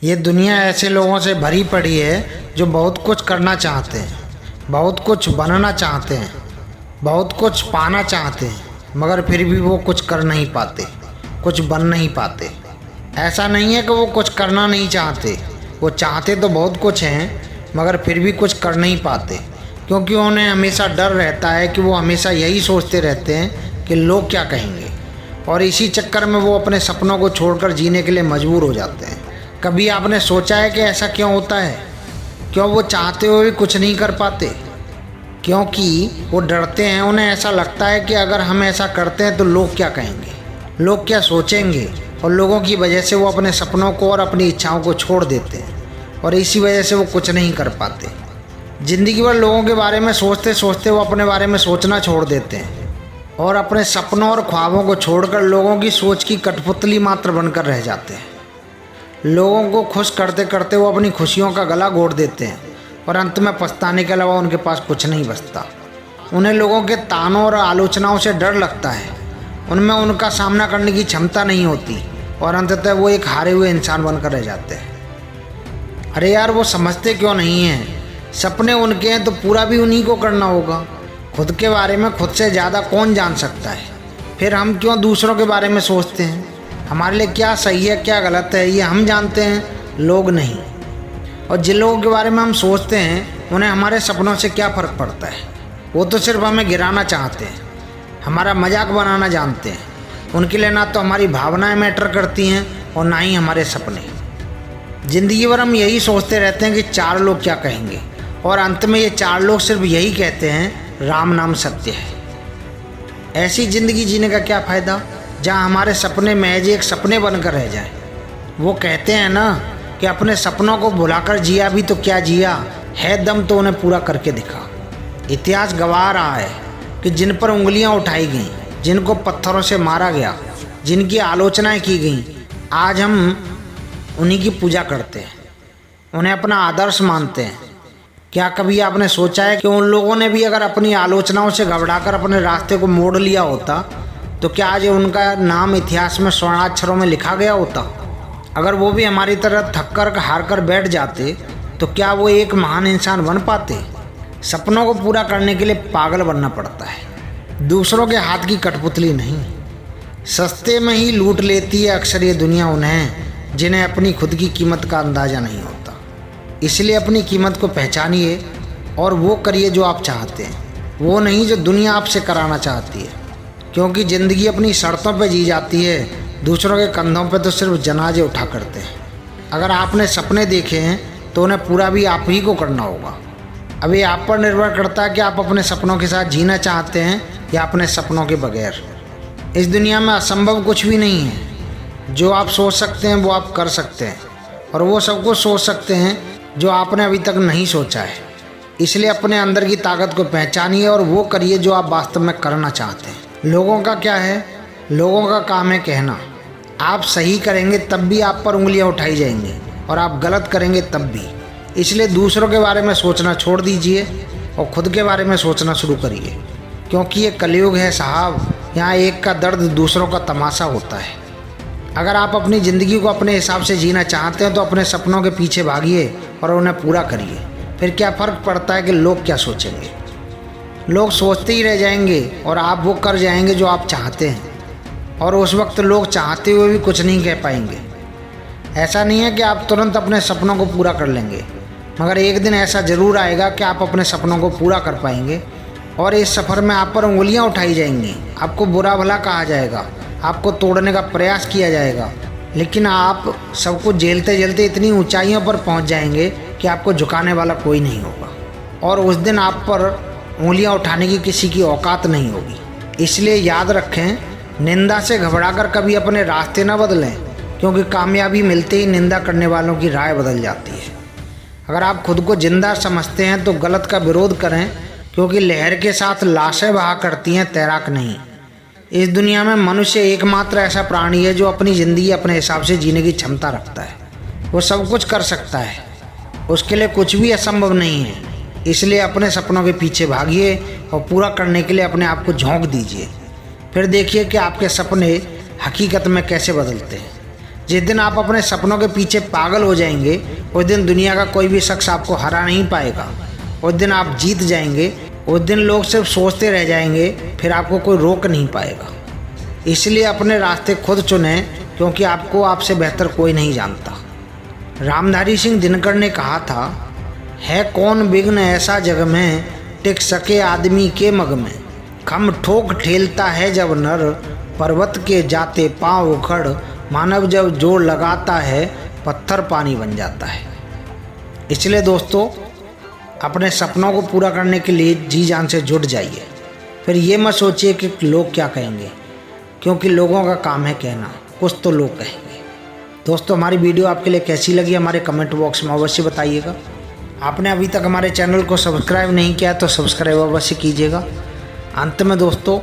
ये दुनिया ऐसे लोगों से भरी पड़ी है जो बहुत कुछ करना चाहते हैं, बहुत कुछ बनना चाहते हैं, बहुत कुछ पाना चाहते हैं, मगर फिर भी वो कुछ कर नहीं पाते, कुछ बन नहीं पाते। ऐसा नहीं है कि वो कुछ करना नहीं चाहते, वो चाहते तो बहुत कुछ हैं मगर फिर भी कुछ कर नहीं पाते, क्योंकि उन्हें हमेशा डर रहता है कि वो हमेशा यही सोचते रहते हैं कि लोग क्या कहेंगे, और इसी चक्कर में वो अपने सपनों को छोड़कर जीने के लिए मजबूर हो जाते हैं। कभी आपने सोचा है कि ऐसा क्यों होता है? क्यों वो चाहते हुए भी कुछ नहीं कर पाते? क्योंकि वो डरते हैं। उन्हें ऐसा लगता है कि अगर हम ऐसा करते हैं तो लोग क्या कहेंगे, लोग क्या सोचेंगे, और लोगों की वजह से वो अपने सपनों को और अपनी इच्छाओं को छोड़ देते हैं, और इसी वजह से वो कुछ नहीं कर पाते। ज़िंदगी भर लोगों के बारे में सोचते सोचते वो अपने बारे में सोचना छोड़ देते हैं और अपने सपनों और ख्वाबों को छोड़कर लोगों की सोच की कठपुतली मात्र बनकर रह जाते हैं। लोगों को खुश करते करते वो अपनी खुशियों का गला घोट देते हैं और अंत में पछताने के अलावा उनके पास कुछ नहीं बचता। उन्हें लोगों के तानों और आलोचनाओं से डर लगता है, उनमें उनका सामना करने की क्षमता नहीं होती और अंततः वो एक हारे हुए इंसान बनकर रह जाते हैं। अरे यार, वो समझते क्यों नहीं हैं? सपने उनके हैं तो पूरा भी उन्हीं को करना होगा। खुद के बारे में खुद से ज़्यादा कौन जान सकता है? फिर हम क्यों दूसरों के बारे में सोचते हैं? हमारे लिए क्या सही है क्या गलत है ये हम जानते हैं, लोग नहीं। और जिन लोगों के बारे में हम सोचते हैं उन्हें हमारे सपनों से क्या फ़र्क पड़ता है? वो तो सिर्फ हमें गिराना चाहते हैं, हमारा मजाक बनाना जानते हैं। उनके लिए ना तो हमारी भावनाएं मैटर करती हैं और ना ही हमारे सपने। ज़िंदगी भर हम यही सोचते रहते हैं कि चार लोग क्या कहेंगे, और अंत में ये चार लोग सिर्फ यही कहते हैं, राम नाम सत्य है। ऐसी ज़िंदगी जीने का क्या फ़ायदा जहाँ हमारे सपने महज एक सपने बनकर रह जाएं। वो कहते हैं ना कि अपने सपनों को भुलाकर जिया भी तो क्या जिया, है दम तो उन्हें पूरा करके दिखा। इतिहास गवाह रहा है कि जिन पर उंगलियां उठाई गईं, जिनको पत्थरों से मारा गया, जिनकी आलोचनाएं की गईं, आज हम उन्हीं की पूजा करते हैं, उन्हें अपना आदर्श मानते हैं। क्या कभी आपने सोचा है कि उन लोगों ने भी अगर अपनी आलोचनाओं से घबराकर अपने रास्ते को मोड़ लिया होता तो क्या आज उनका नाम इतिहास में स्वर्णाक्षरों में लिखा गया होता? अगर वो भी हमारी तरह थककर हार कर बैठ जाते तो क्या वो एक महान इंसान बन पाते? सपनों को पूरा करने के लिए पागल बनना पड़ता है, दूसरों के हाथ की कठपुतली नहीं। सस्ते में ही लूट लेती है अक्सर ये दुनिया उन्हें जिन्हें अपनी खुद की कीमत का अंदाज़ा नहीं होता। इसलिए अपनी कीमत को पहचानिए और वो करिए जो आप चाहते हैं, वो नहीं जो दुनिया आपसे कराना चाहती है। क्योंकि ज़िंदगी अपनी शर्तों पे जी जाती है, दूसरों के कंधों पे तो सिर्फ जनाजे उठा करते हैं। अगर आपने सपने देखे हैं तो उन्हें पूरा भी आप ही को करना होगा। अब ये आप पर निर्भर करता है कि आप अपने सपनों के साथ जीना चाहते हैं या अपने सपनों के बगैर। इस दुनिया में असंभव कुछ भी नहीं है। जो आप सोच सकते हैं वो आप कर सकते हैं, और वो सब कुछ सोच सकते हैं जो आपने अभी तक नहीं सोचा है। इसलिए अपने अंदर की ताकत को पहचानिए और वो करिए जो आप वास्तव में करना चाहते हैं। लोगों का क्या है? लोगों का काम है कहना। आप सही करेंगे तब भी आप पर उंगलियां उठाई जाएंगी, और आप गलत करेंगे तब भी। इसलिए दूसरों के बारे में सोचना छोड़ दीजिए और खुद के बारे में सोचना शुरू करिए, क्योंकि ये कलयुग है साहब। यहाँ एक का दर्द दूसरों का तमाशा होता है। अगर आप अपनी ज़िंदगी को अपने हिसाब से जीना चाहते हैं तो अपने सपनों के पीछे भागिए और उन्हें पूरा करिए। फिर क्या फ़र्क पड़ता है कि लोग क्या सोचेंगे? लोग सोचते ही रह जाएंगे और आप वो कर जाएंगे जो आप चाहते हैं, और उस वक्त लोग चाहते हुए भी कुछ नहीं कह पाएंगे। ऐसा नहीं है कि आप तुरंत अपने सपनों को पूरा कर लेंगे, मगर एक दिन ऐसा ज़रूर आएगा कि आप अपने सपनों को पूरा कर पाएंगे, और इस सफ़र में आप पर उंगलियां उठाई जाएंगी, आपको बुरा भला कहा जाएगा, आपको तोड़ने का प्रयास किया जाएगा, लेकिन आप सब कुछ झेलते झेलते इतनी ऊंचाइयों पर पहुंच जाएंगे कि आपको झुकाने वाला कोई नहीं होगा, और उस दिन आप पर उंगलियां उठाने की किसी की औकात नहीं होगी। इसलिए याद रखें, निंदा से घबराकर कभी अपने रास्ते न बदलें, क्योंकि कामयाबी मिलते ही निंदा करने वालों की राय बदल जाती है। अगर आप खुद को जिंदा समझते हैं तो गलत का विरोध करें, क्योंकि लहर के साथ लाशें बहा करती हैं, तैराक नहीं। इस दुनिया में मनुष्य एकमात्र ऐसा प्राणी है जो अपनी ज़िंदगी अपने हिसाब से जीने की क्षमता रखता है। वो सब कुछ कर सकता है, उसके लिए कुछ भी असंभव नहीं है। इसलिए अपने सपनों के पीछे भागिए और पूरा करने के लिए अपने आप को झोंक दीजिए। फिर देखिए कि आपके सपने हकीकत में कैसे बदलते हैं। जिस दिन आप अपने सपनों के पीछे पागल हो जाएंगे उस दिन दुनिया का कोई भी शख्स आपको हरा नहीं पाएगा। उस दिन आप जीत जाएंगे। उस दिन लोग सिर्फ सोचते रह जाएंगे, फिर आपको कोई रोक नहीं पाएगा। इसलिए अपने रास्ते खुद चुनें, क्योंकि आपको आपसे बेहतर कोई नहीं जानता। रामधारी सिंह दिनकर ने कहा था, है कौन विघ्न ऐसा जग में, टिक सके आदमी के मग में। खम ठोक ठेलता है जब नर, पर्वत के जाते पांव उखड़। मानव जब जोर लगाता है, पत्थर पानी बन जाता है। इसलिए दोस्तों, अपने सपनों को पूरा करने के लिए जी जान से जुट जाइए। फिर ये मत सोचिए कि लोग क्या कहेंगे, क्योंकि लोगों का काम है कहना, कुछ तो लोग कहेंगे। दोस्तों, हमारी वीडियो आपके लिए कैसी लगी हमारे कमेंट बॉक्स में अवश्य बताइएगा। आपने अभी तक हमारे चैनल को सब्सक्राइब नहीं किया तो सब्सक्राइब अवश्य कीजिएगा। अंत में दोस्तों,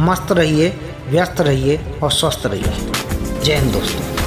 मस्त रहिए, व्यस्त रहिए और स्वस्थ रहिए। जय हिंद दोस्तों।